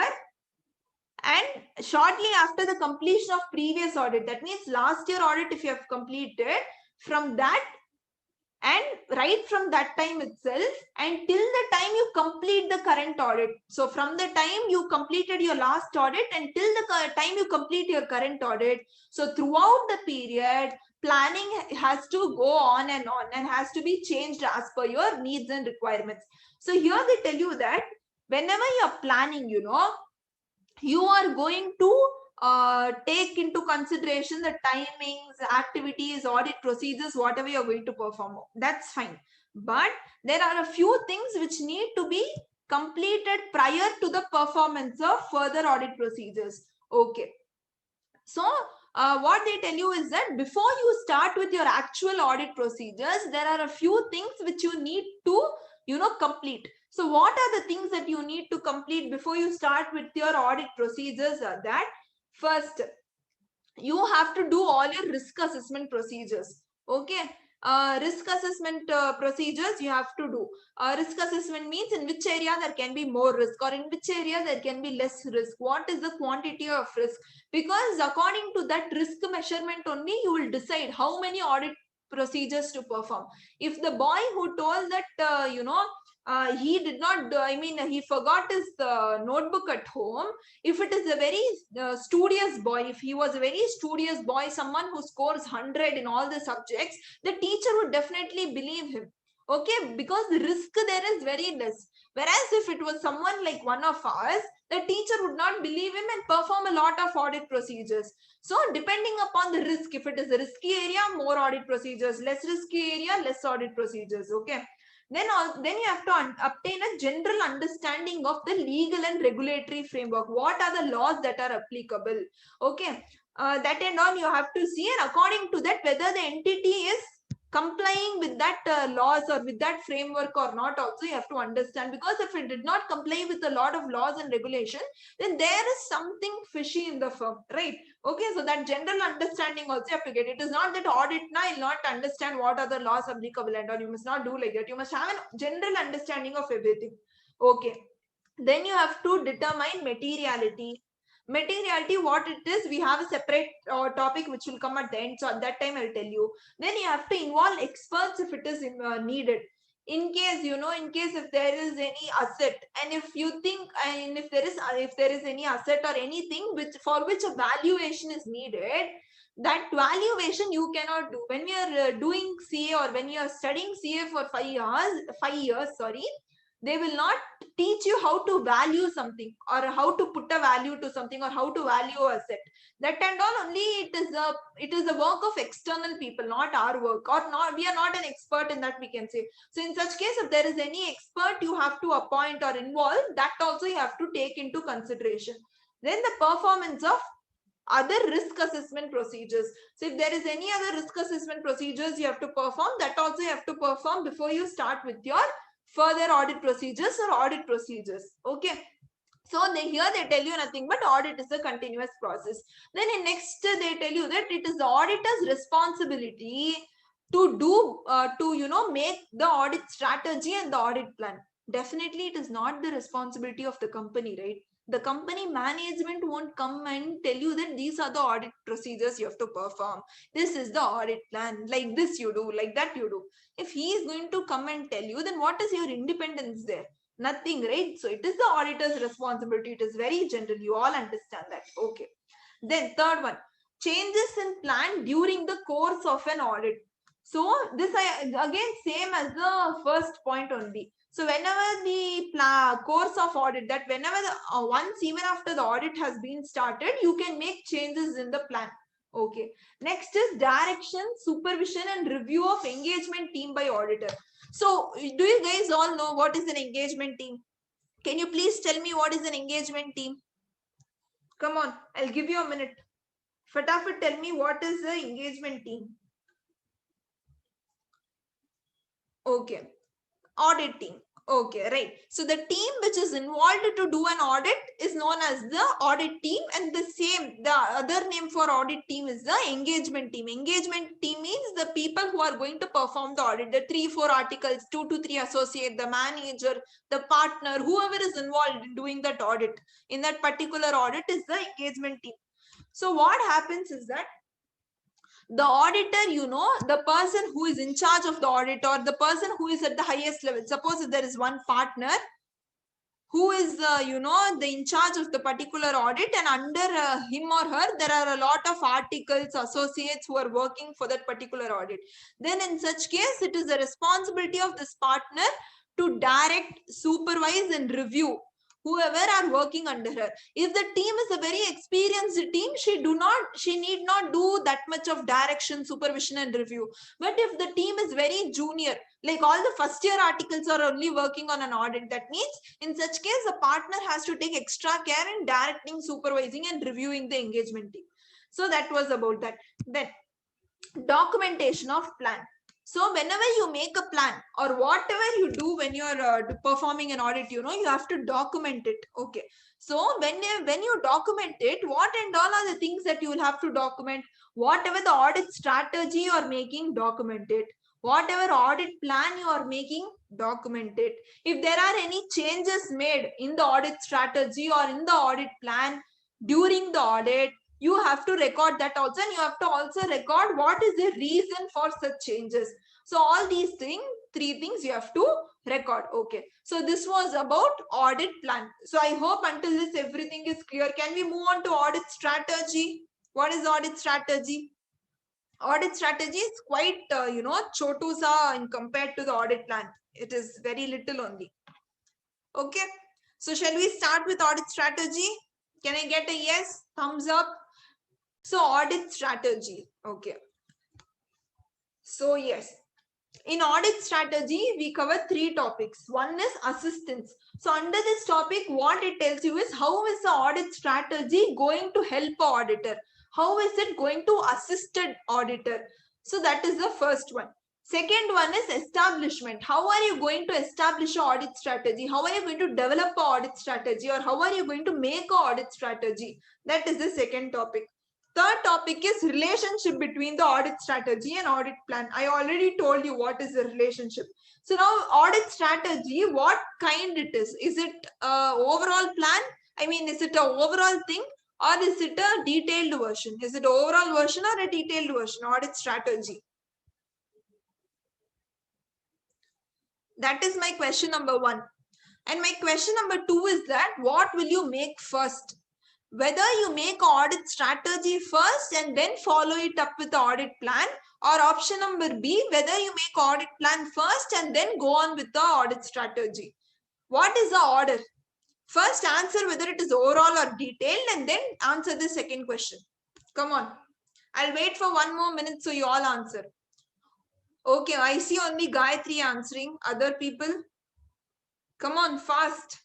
the completion of previous audit. That means last year audit if you have completed, from that and right from that time itself until the time you complete the current audit. So from the time you completed your last audit until the time you complete your current audit, so throughout the period planning has to go on and has to be changed as per your needs and requirements. So here they tell you that whenever you're planning, you are going to take into consideration the timings, activities, audit procedures, whatever you're going to perform. That's fine. But there are a few things which need to be completed prior to the performance of further audit procedures. Okay. So what they tell you is that before you start with your actual audit procedures, there are a few things which you need to complete. So what are the things that you need to complete before you start with your audit procedures? Are that first, you have to do all your risk assessment procedures. Okay. Risk assessment procedures you have to do. Risk assessment means in which area there can be more risk, or in which area there can be less risk. What is the quantity of risk? Because according to that risk measurement only you will decide how many audit procedures to perform. If the boy who told that he did not he forgot his notebook at home, if it is a very studious boy, if he was a very studious boy, someone who scores 100 in all the subjects, the teacher would definitely believe him. Okay, because the risk there is very less. Whereas if it was someone like one of us, the teacher would not believe him and perform a lot of audit procedures. So depending upon the risk, if it is a risky area, more audit procedures, less risky area, less audit procedures. Okay. Then you have to obtain a general understanding of the legal and regulatory framework. What are the laws that are applicable? Okay, that and all you have to see, and according to that, whether the entity is complying with that laws or with that framework or not, also you have to understand. Because if it did not comply with a lot of laws and regulations, then there is something fishy in the firm, right? Okay, so that general understanding also you have to get. It is not that audit now you'll not understand what are the laws applicable and all. You must not do like that. You must have a general understanding of everything. Okay, then you have to determine materiality. Materiality, what it is, we have a separate topic which will come at the end, so at that time I'll tell you. Then you have to involve experts if it is needed. In case in case if there is any asset, and if you think, and if there is any asset or anything which for which a valuation is needed, that valuation you cannot do. When we are doing CA, or when you are studying CA for 5 years, sorry, they will not teach you how to value something, or how to put a value to something, or how to value a asset. That and all only it is the work of external people, not our work, or not, we are not an expert in that, we can say. So in such case, if there is any expert you have to appoint or involve, that also you have to take into consideration. Then the performance of other risk assessment procedures. So if there is any other risk assessment procedures you have to perform, that also you have to perform before you start with your further audit procedures or audit procedures. Okay. So they tell you nothing but audit is a continuous process. Then in next they tell you that it is the auditor's responsibility to do make the audit strategy and the audit plan. Definitely it is not the responsibility of the company, right? The company management won't come and tell you that these are the audit procedures you have to perform. This is the audit plan. Like this you do, like that you do. If he is going to come and tell you, then what is your independence there? Nothing, right? So it is the auditor's responsibility. It is very general. You all understand that. Okay. Then third one, changes in plan during the course of an audit. So this again same as the first point only. So whenever the course of audit, that whenever once even after the audit has been started, you can make changes in the plan. Okay. Next is direction, supervision and review of engagement team by auditor. So do you guys all know what is an engagement team? Can you please tell me what is an engagement team? Come on, I'll give you a minute. Fatafat, tell me what is the engagement team? Okay. Audit team. Okay, right. So the team which is involved to do an audit is known as the audit team, and the other name for audit team is the engagement team. Engagement team means the people who are going to perform the audit, the 3-4 articles, 2 to 3 associate, the manager, the partner, whoever is involved in doing that audit in that particular audit is the engagement team. So what happens is that the auditor, the person who is in charge of the audit or the person who is at the highest level, suppose if there is one partner who is the in charge of the particular audit, and under him or her there are a lot of articles associates who are working for that particular audit, then in such case it is the responsibility of this partner to direct, supervise and review whoever are working under her. If the team is a very experienced team, she need not do that much of direction, supervision and review. But if the team is very junior, like all the first year articles are only working on an audit, that means in such case the partner has to take extra care in directing, supervising and reviewing the engagement team. So that was about that. Then documentation of plan. So whenever you make a plan or whatever you do when you're performing an audit, you have to document it. Okay. So when you document it, what and all are the things that you will have to document? Whatever the audit strategy you are making, document it. Whatever audit plan you are making, document it. If there are any changes made in the audit strategy or in the audit plan during the audit, you have to record that also, and you have to also record what is the reason for such changes. So all these three things you have to record. Okay, so this was about audit plan. So I hope until this everything is clear. Can we move on to audit strategy? What is audit strategy? Audit strategy is quite chotusa in compared to the audit plan. It is very little only. Okay, so shall we start with audit strategy? Can I get a yes, thumbs up? So audit strategy. Okay. So yes, in audit strategy, we cover 3 topics. One is assistance. So under this topic, what it tells you is how is the audit strategy going to help an auditor? How is it going to assist an auditor? So that is the first one. Second one is establishment. How are you going to establish an audit strategy? How are you going to develop an audit strategy, or how are you going to make an audit strategy? That is the second topic. Third topic is relationship between the audit strategy and audit plan. I already told you what is the relationship. So now audit strategy, what kind it is? Is it a overall plan? I mean, is it an overall thing or is it a detailed version? Is it an overall version or a detailed version? Audit strategy. That is my question number 1. And my question number 2 is that what will you make first? Whether you make audit strategy first and then follow it up with the audit plan, or option number B, whether you make audit plan first and then go on with the audit strategy. What is the order? First answer whether it is overall or detailed, and then answer the second question. Come on. I'll wait for 1 more minute so you all answer. Okay, I see only Gayatri answering. Other people? Come on, fast.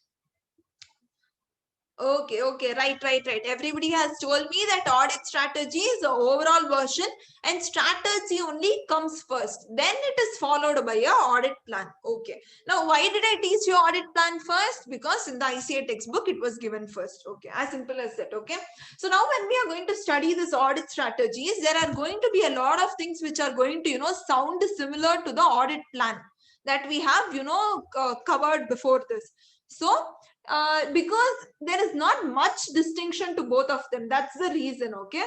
Okay, right. Everybody has told me that audit strategy is the overall version and strategy only comes first. Then it is followed by a audit plan. Okay. Now, why did I teach you audit plan first? Because in the ICA textbook, it was given first. Okay. As simple as that. Okay. So now when we are going to study this audit strategies, there are going to be a lot of things which are going to, sound similar to the audit plan that we have, covered before this. So, because there is not much distinction to both of them. That's the reason, okay?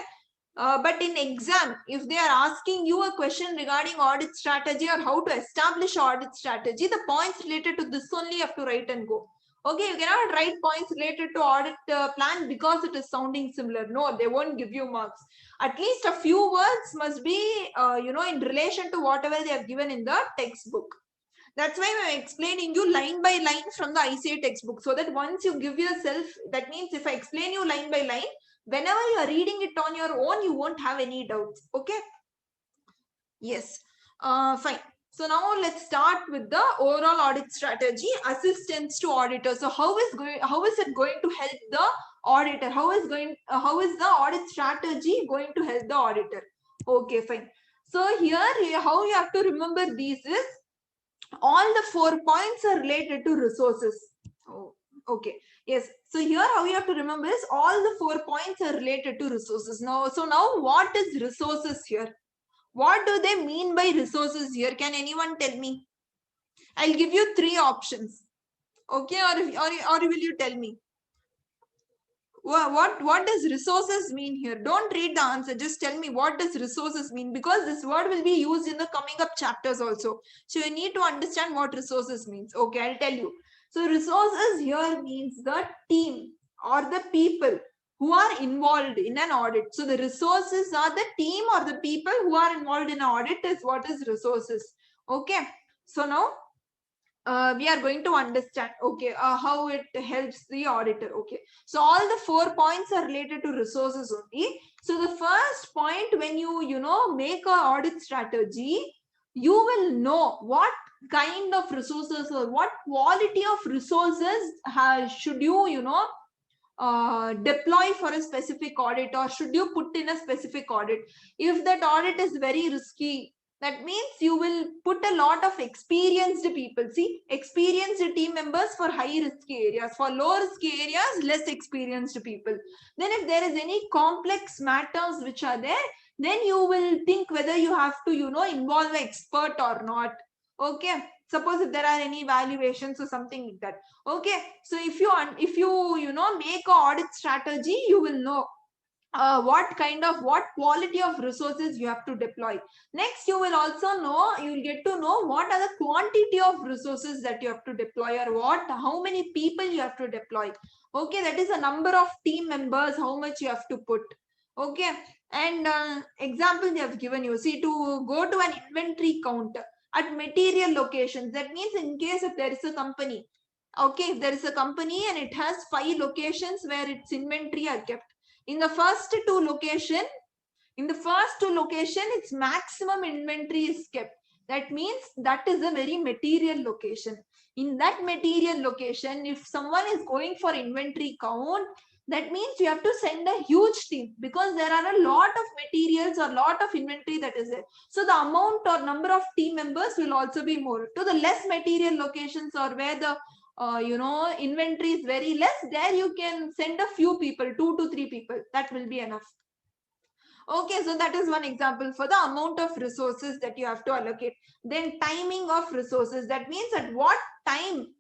But in exam, if they are asking you a question regarding audit strategy or how to establish audit strategy, the points related to this only you have to write and go. Okay, you cannot write points related to audit plan because it is sounding similar. No, they won't give you marks. At least a few words must be, in relation to whatever they have given in the textbook. That's why I'm explaining you line by line from the ICA textbook, so that once you give yourself, that means if I explain you line by line, whenever you are reading it on your own, you won't have any doubts. Okay. Yes. Fine. So now let's start with the overall audit strategy, assistance to auditor. So how is it going to help the auditor? How is the audit strategy going to help the auditor? Okay, fine. So here, how you have to remember these is, all the 4 points are related to resources. Oh, okay. Yes. So here how you have to remember is all the 4 points are related to resources. Now, what is resources here? What do they mean by resources here? Can anyone tell me? I'll give you 3 options. Okay, or will you tell me? What does resources mean here? Don't read the answer, just tell me what does resources mean, because this word will be used in the coming up chapters also, so you need to understand what resources means. Okay, I'll tell you. So resources here means the team or the people who are involved in an audit. So the resources are the team or the people who are involved in an audit is what is resources. Okay, so now we are going to understand, okay, how it helps the auditor. Okay, so all the 4 points are related to resources only. So the first point, when you make a audit strategy, you will know what kind of resources or what quality of resources should you deploy for a specific audit, or should you put in a specific audit. If that audit is very risky, that means you will put a lot of experienced people. See, experienced team members for high risk areas, for low risk areas, less experienced people. Then if there is any complex matters which are there, then you will think whether you have to, involve an expert or not. Okay. Suppose if there are any evaluations or something like that. Okay. So if you make a audit strategy, you will know what quality of resources you have to deploy. Next, you will also know, you will get to know what are the quantity of resources that you have to deploy, or how many people you have to deploy. Okay, that is a number of team members, how much you have to put. Okay, and example they have given you. See, to go to an inventory count at material locations, that means in case if there is a company, okay, if there is a company and it has 5 locations where its inventory are kept. In the first two location, its maximum inventory is kept. That means that is a very material location. In that material location, if someone is going for inventory count, that means you have to send a huge team, because there are a lot of materials or lot of inventory that is there. So the amount or number of team members will also be more. To the less material locations, or where the inventory is very less, there you can send a few people, 2 to 3 people, that will be enough. Okay, so that is one example for the amount of resources that you have to allocate. Then timing of resources, that means at what time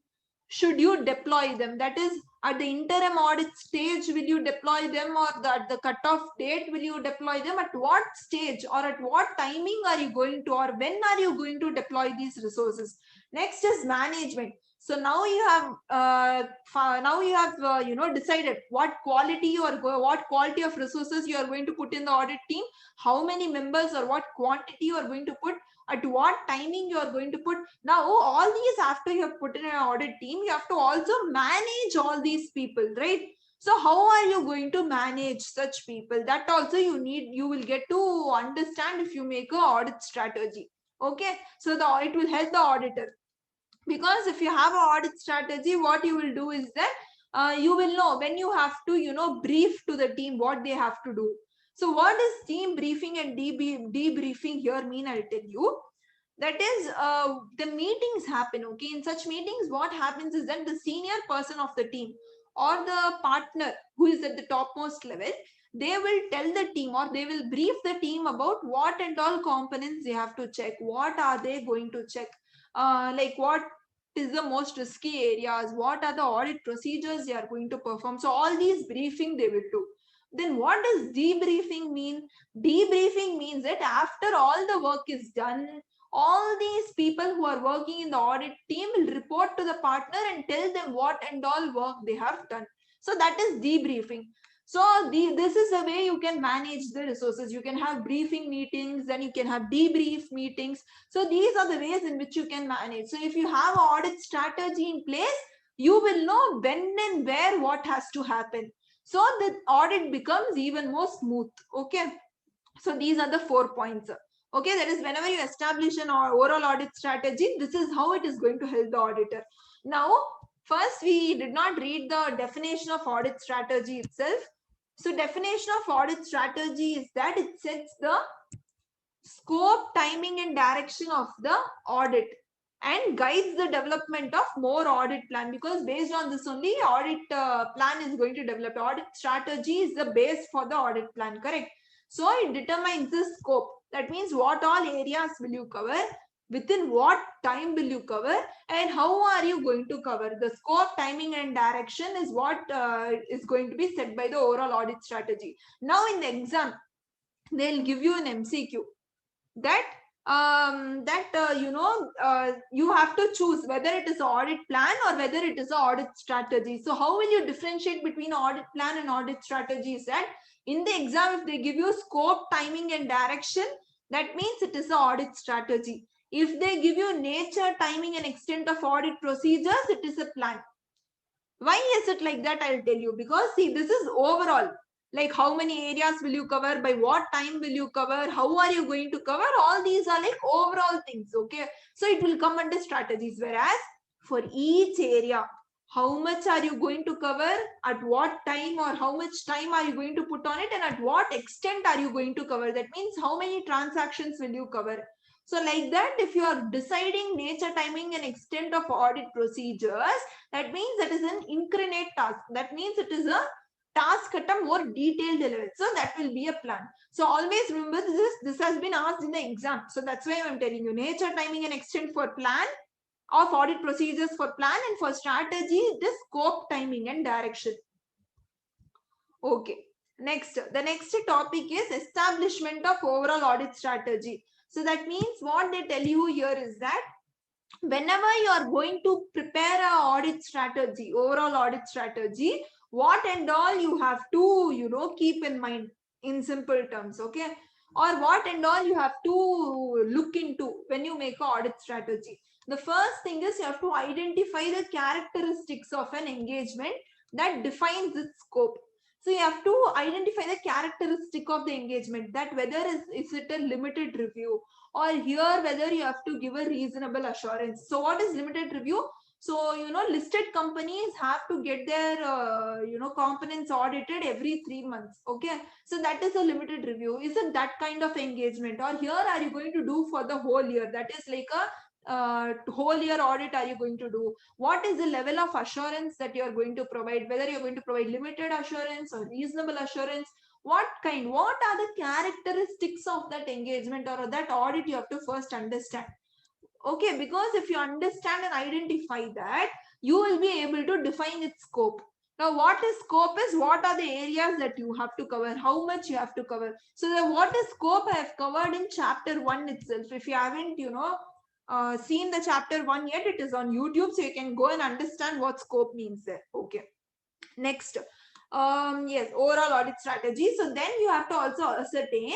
should you deploy them. That is, at the interim audit stage will you deploy them, or at the cutoff date will you deploy them. At what stage or at what timing are you going to, or when are you going to deploy these resources. Next is management. So now you have decided what quality or what quality of resources you are going to put in the audit team, how many members or what quantity you are going to put, at what timing you are going to put. Now all these, after you have put in an audit team, you have to also manage all these people, right? So how are you going to manage such people? That also you will get to understand if you make a audit strategy. Okay, so it will help the auditor. Because if you have an audit strategy, what you will do is that you will know when you have to, brief to the team what they have to do. So what does team briefing and debriefing here mean? I'll tell you. That is, the meetings happen, okay? In such meetings, what happens is that the senior person of the team or the partner who is at the topmost level, they will tell the team or they will brief the team about what and all components they have to check, what are they going to check, like what is the most risky areas, what are the audit procedures they are going to perform. So all these briefing they will do. Then what does debriefing mean? Debriefing means that after all the work is done, all these people who are working in the audit team will report to the partner and tell them what and all work they have done. So that is debriefing. So this is the way you can manage the resources. You can have briefing meetings, then you can have debrief meetings. So these are the ways in which you can manage. So if you have an audit strategy in place, you will know when and where what has to happen. So the audit becomes even more smooth. Okay. So these are the 4 points. Okay, that is whenever you establish an overall audit strategy, this is how it is going to help the auditor. Now, first we did not read the definition of audit strategy itself. So definition of audit strategy is that it sets the scope, timing and direction of the audit and guides the development of more audit plan, because based on this only audit plan is going to develop. Audit strategy is the base for the audit plan, correct? So it determines the scope. That means what all areas will you cover, within what time will you cover, and how are you going to cover. The scope, timing and direction is what is going to be set by the overall audit strategy. Now in the exam, they'll give you an MCQ that you have to choose whether it is an audit plan or whether it is an audit strategy. So how will you differentiate between audit plan and audit strategy? Is that in the exam, if they give you scope, timing and direction, that means it is an audit strategy. If they give you nature, timing and extent of audit procedures, it is a plan. Why is it like that? I'll tell you. Because see, this is overall. Like how many areas will you cover, by what time will you cover, how are you going to cover, all these are like overall things, okay? So it will come under strategies. Whereas for each area, how much are you going to cover, at what time, or how much time are you going to put on it, and at what extent are you going to cover. That means how many transactions will you cover. So like that, if you are deciding nature, timing and extent of audit procedures, that means that is an incarnate task. That means it is a task at a more detailed level. So that will be a plan. So always remember this has been asked in the exam. So that's why I'm telling you nature, timing and extent for plan, of audit procedures for plan, and for strategy it is scope, timing and direction. Okay. Next, the next topic is establishment of overall audit strategy. So that means what they tell you here is that whenever you are going to prepare a audit strategy, overall audit strategy, what and all you have to, keep in mind in simple terms, okay? Or what and all you have to look into when you make an audit strategy. The first thing is you have to identify the characteristics of an engagement that defines its scope. So you have to identify the characteristic of the engagement, that whether is it a limited review, or here whether you have to give a reasonable assurance. So what is limited review? So, listed companies have to get their, components audited every 3 months. Okay. So that is a limited review. Is it that kind of engagement? Or here are you going to do for the whole year? That is like a whole year audit are you going to do? What is the level of assurance that you are going to provide? Whether you're going to provide limited assurance or reasonable assurance, what are the characteristics of that engagement or that audit you have to first understand. Okay, because if you understand and identify that, you will be able to define its scope. Now, what is scope is what are the areas that you have to cover, how much you have to cover. So, what is scope I have covered in chapter 1 itself. If you haven't, seen the chapter 1 yet, it is on YouTube. So, you can go and understand what scope means there. Okay. Next, yes, overall audit strategy. So, then you have to also ascertain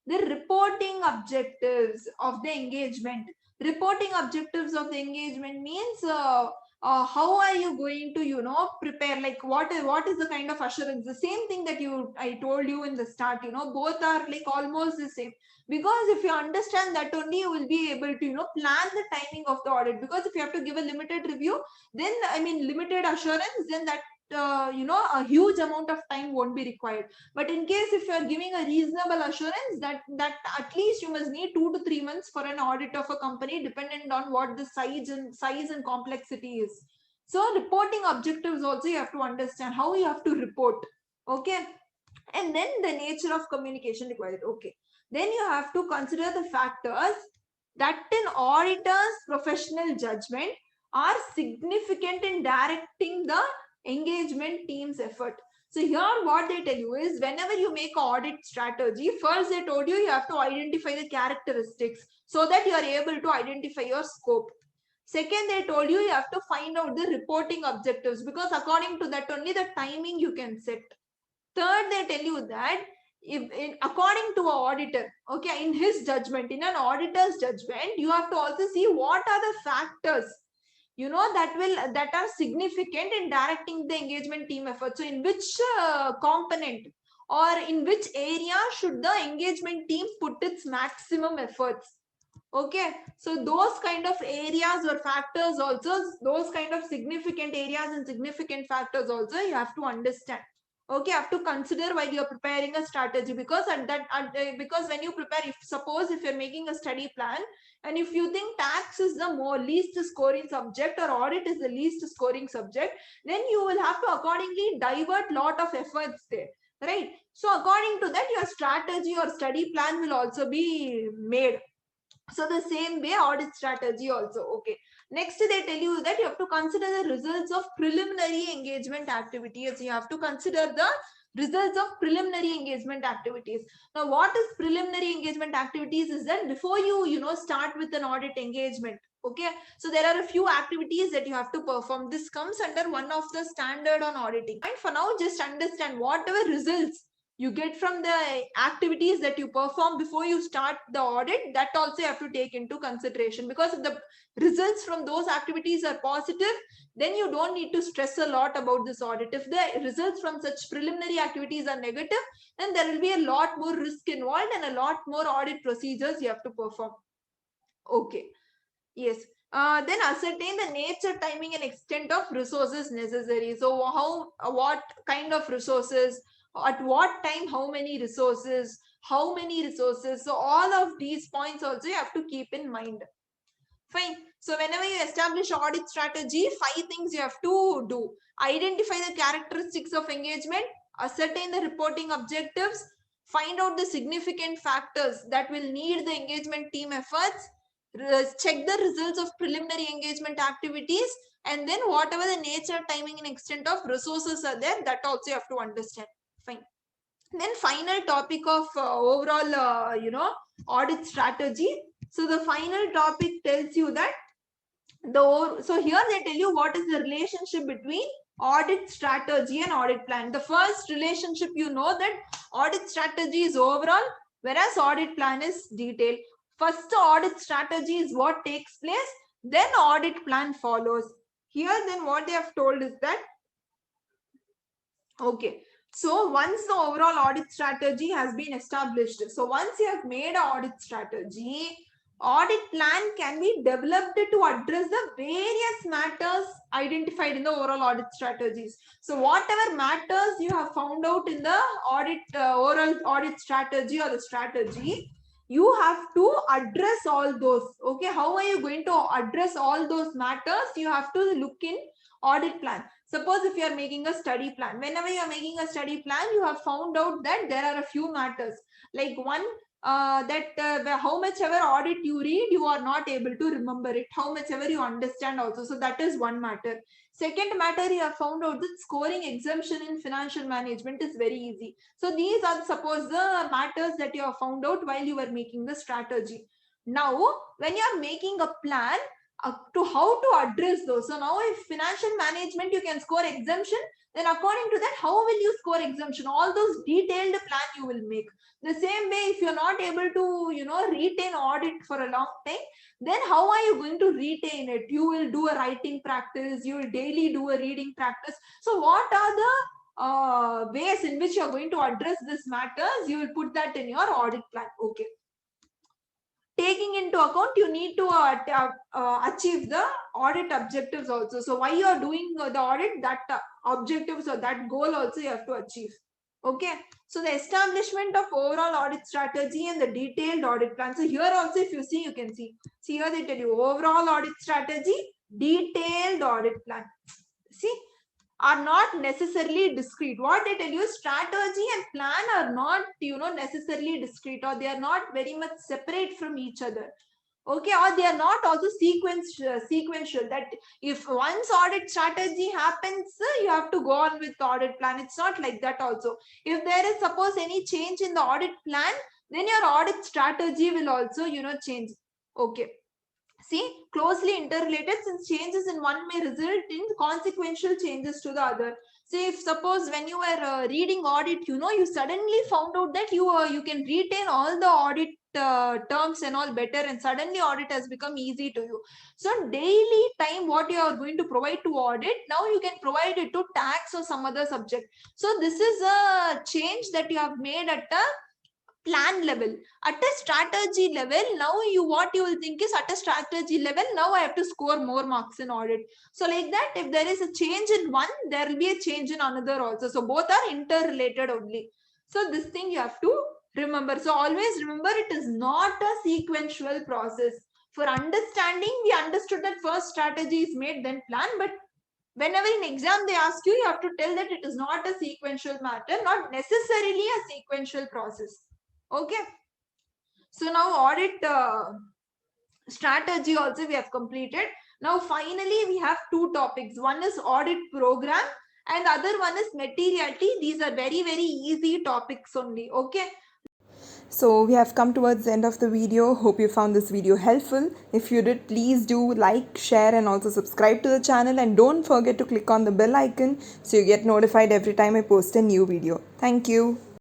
the reporting objectives of the engagement. Reporting objectives of the engagement means how are you going to prepare, like what is the kind of assurance. The same thing that I told you in the start, both are like almost the same, because if you understand that only you will be able to plan the timing of the audit. Because if you have to give a limited review, then limited assurance, then that a huge amount of time won't be required. But in case if you are giving a reasonable assurance that at least you must need 2 to 3 months for an audit of a company, dependent on what the size and complexity is. So reporting objectives also you have to understand how you have to report. Okay. And then the nature of communication required. Okay. Then you have to consider the factors that in auditor's professional judgment are significant in directing the engagement team's effort. So here what they tell you is whenever you make an audit strategy, first they told you have to identify the characteristics so that you are able to identify your scope. Second, they told you have to find out the reporting objectives because according to that only the timing you can set. Third, they tell you that according to an auditor, okay, in his judgment, in an auditor's judgment, you have to also see what are the factors, that are significant in directing the engagement team effort. So in which component or in which area should the engagement team put its maximum efforts? Okay, so those kind of areas or factors also, those kind of significant areas and significant factors also you have to understand. Okay, you have to consider while you're preparing a strategy, because because when you prepare, if suppose if you're making a study plan and if you think tax is the least scoring subject or audit is the least scoring subject, then you will have to accordingly divert lot of efforts there, right? So according to that, your strategy or study plan will also be made. So the same way audit strategy also. Okay, next they tell you that you have to consider the results of preliminary engagement activities. You have to consider the results of preliminary engagement activities. Now what is preliminary engagement activities is that before you start with an audit engagement, okay, so there are a few activities that you have to perform. This comes under one of the standard on auditing. And for now, just understand whatever results you get from the activities that you perform before you start the audit, that also you have to take into consideration, because if the results from those activities are positive, then you don't need to stress a lot about this audit. If the results from such preliminary activities are negative, then there will be a lot more risk involved and a lot more audit procedures you have to perform. Okay, yes. Then ascertain the nature, timing and extent of resources necessary. So what kind of resources, at what time, how many resources, so all of these points also you have to keep in mind. Fine. So whenever you establish audit strategy, 5 things you have to do: identify the characteristics of engagement, ascertain the reporting objectives, find out the significant factors that will need the engagement team efforts, check the results of preliminary engagement activities, and then whatever the nature, timing and extent of resources are there, that also you have to understand. Fine. Then final topic of overall audit strategy. So the final topic tells you that so here they tell you what is the relationship between audit strategy and audit plan. The first relationship, that audit strategy is overall, whereas audit plan is detailed. First audit strategy is what takes place, then audit plan follows. Here then what they have told is that, okay, so once the overall audit strategy has been established, so once you have made an audit strategy, audit plan can be developed to address the various matters identified in the overall audit strategies. So whatever matters you have found out in the audit overall audit strategy or the strategy, you have to address all those. Okay, how are you going to address all those matters? You have to look in audit plan. Suppose if you are making a study plan, whenever you are making a study plan, you have found out that there are a few matters. Like one, how much ever audit you read, you are not able to remember it. How much ever you understand also. So that is one matter. Second matter, you have found out that scoring exemption in financial management is very easy. So these are suppose the matters that you have found out while you were making the strategy. Now, when you are making a plan, to how to address those. So now if financial management you can score exemption, then according to that, how will you score exemption? All those detailed plan you will make. The same way, if you're not able to, retain audit for a long time, then how are you going to retain it? You will do a writing practice, you will daily do a reading practice. So what are the ways in which you're going to address this matters? You will put that in your audit plan. Okay. Taking into account, you need to achieve the audit objectives also. So why you are doing the audit, that objectives or that goal also you have to achieve. Okay, so the establishment of overall audit strategy and the detailed audit plan. So here also if you see, you can see here they tell you overall audit strategy, detailed audit plan. See, are not necessarily discrete. What they tell you, strategy and plan are not, necessarily discrete, or they are not very much separate from each other. Okay, or they are not also sequential, that if once audit strategy happens, you have to go on with the audit plan. It's not like that also. If there is suppose any change in the audit plan, then your audit strategy will also, change. Okay. See, closely interrelated, since changes in one may result in consequential changes to the other. Say if suppose when you were reading audit, you suddenly found out that you can retain all the audit terms and all better, and suddenly audit has become easy to you. So daily time what you are going to provide to audit, now you can provide it to tax or some other subject. So this is a change that you have made at a plan level. At a strategy level, now what you will think is, at a strategy level, now I have to score more marks in audit. So like that, if there is a change in one, there will be a change in another also. So both are interrelated only. So this thing you have to remember. So always remember, it is not a sequential process. For understanding, we understood that first strategy is made, then plan, but whenever in exam they ask you, you have to tell that it is not a sequential matter, not necessarily a sequential process. Okay, so now audit strategy also we have completed. Now finally we have two topics. One is audit program and other one is materiality. These are very easy topics only. Okay. So we have come towards the end of the video. Hope you found this video helpful. If you did, please do like, share and also subscribe to the channel, and don't forget to click on the bell icon so you get notified every time I post a new video. Thank you.